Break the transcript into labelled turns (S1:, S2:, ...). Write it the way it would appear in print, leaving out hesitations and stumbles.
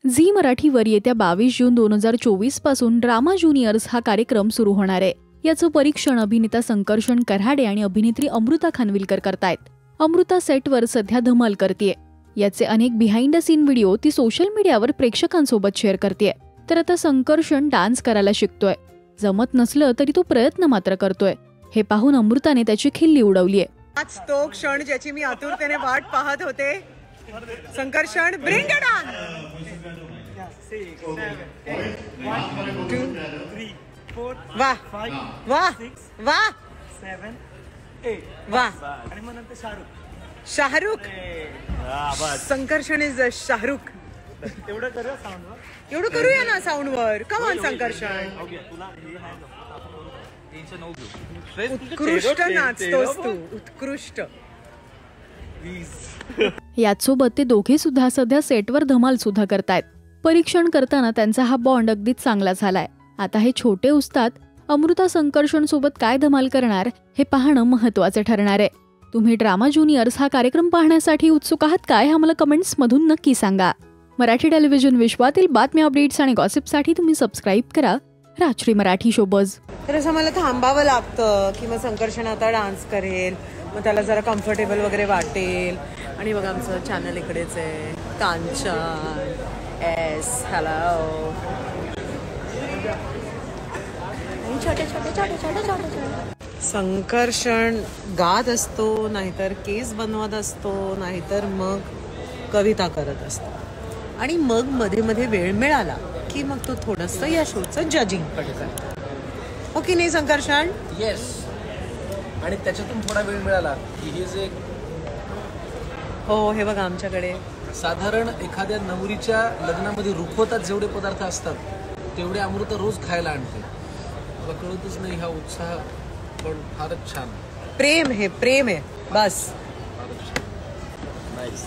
S1: Zee मराठीवर येत्या 22 जून 2024 पासून ड्रामा ज्युनियर्स हा कार्यक्रम सुरू होणार आहे। याचं परीक्षण अभिनेता संकर्षण कराडे आणि अभिनेत्री अमृता खानविलकर करतायत। अमृता सेटवर सध्या धमाल करतेय। याचे अनेक बिहाइंड द सीन व्हिडिओ ती सोशल मीडियावर प्रेक्षकांसोबत शेअर करतेय। तर आता संकर्षण डान्स करायला शिकतोय। जमत नसलं तरी तो प्रयत्न मात्र करतोय। हे पाहून अमृताने त्याची खिल्ली उडवलीये।
S2: आज तो क्षण ज्याची मी आतुरतेने वाट पाहत होते। Sankarshan bring it on. 1 2 3 4 वाह वाह वाह
S3: 7 8
S2: वाह।
S3: आणि मग नंतर
S2: शाहरुख संकर्षण इज शाहरुख।
S3: एवढं करूया साऊंडवर,
S2: एवढं करूया ना साऊंडवर। कम ऑन संकर्षण, उत्कृष्ट नाचतोस तू, उत्कृष्ट।
S1: याचसोबत ते दोघे सुद्धा सध्या सेटवर धमाल सुद्धा करतायत। परीक्षण करताना त्यांचा हा बॉन्ड अगदीच चांगला झालाय। आता हे छोटे उस्ताद अमृता संकर्षण सोबत काय धमाल करणार हे पाहणं महत्त्वाचं ठरणार आहे। तुम्ही ड्रामा ज्युनियर्स हा कार्यक्रम पाहण्यासाठी उत्सुक आहात काय? आम्हाला कमेंट्स मधून नक्की सांगा। मराठी टेलिव्हिजन विश्वातील बातम्या, अपडेट्स आणि गॉसिपसाठी तुम्ही सबस्क्राईब करा राजश्री मराठी शोबज।
S2: तर असं मला थांबावं लागतं की मग संकर्षण आता डान्स करेल, मग त्याला जरा कम्फर्टेबल वगैरे वाटेल। आणि बघा आमचं चॅनल इकडेच आहे, कांचन एस हॅलो। संकर्षण गात असतो, नाहीतर केस बनवत असतो, नाहीतर मग कविता करत असतो। आणि मग मध्ये मध्ये वेळ मिळाला की मग तो थोडंसं या शोचं जजिंग पण करतो। हो की नाही संकर्षण?
S4: येस। आणि त्याच्यातून थोडा वेळ मिळाला की हे जे
S2: हो, हे बघा आमच्याकडे
S4: साधारण एखाद्या नवरीच्या लग्नामध्ये रुखवतात जेवढे पदार्थ असतात तेवढे अमृता रोज खायला आणते। मला कळतच नाही हा उत्साह, पण फारच छान।
S2: प्रेम आहे, प्रेम आहे बस।
S4: नाईस।